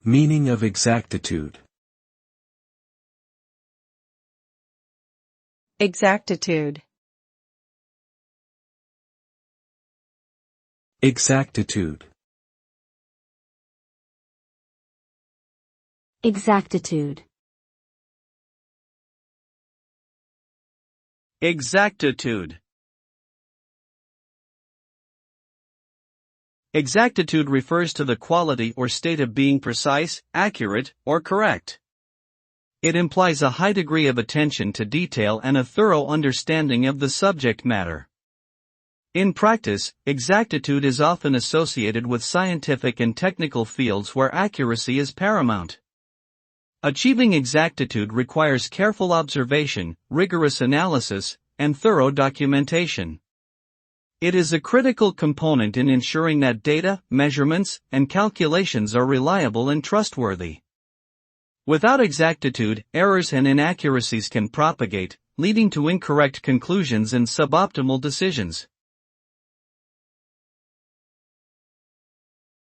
Meaning of exactitude. Exactitude. Exactitude. Exactitude. Exactitude. Exactitude refers to the quality or state of being precise, accurate, or correct. It implies a high degree of attention to detail and a thorough understanding of the subject matter. In practice, exactitude is often associated with scientific and technical fields where accuracy is paramount. Achieving exactitude requires careful observation, rigorous analysis, and thorough documentation. It is a critical component in ensuring that data, measurements, and calculations are reliable and trustworthy. Without exactitude, errors and inaccuracies can propagate, leading to incorrect conclusions and suboptimal decisions.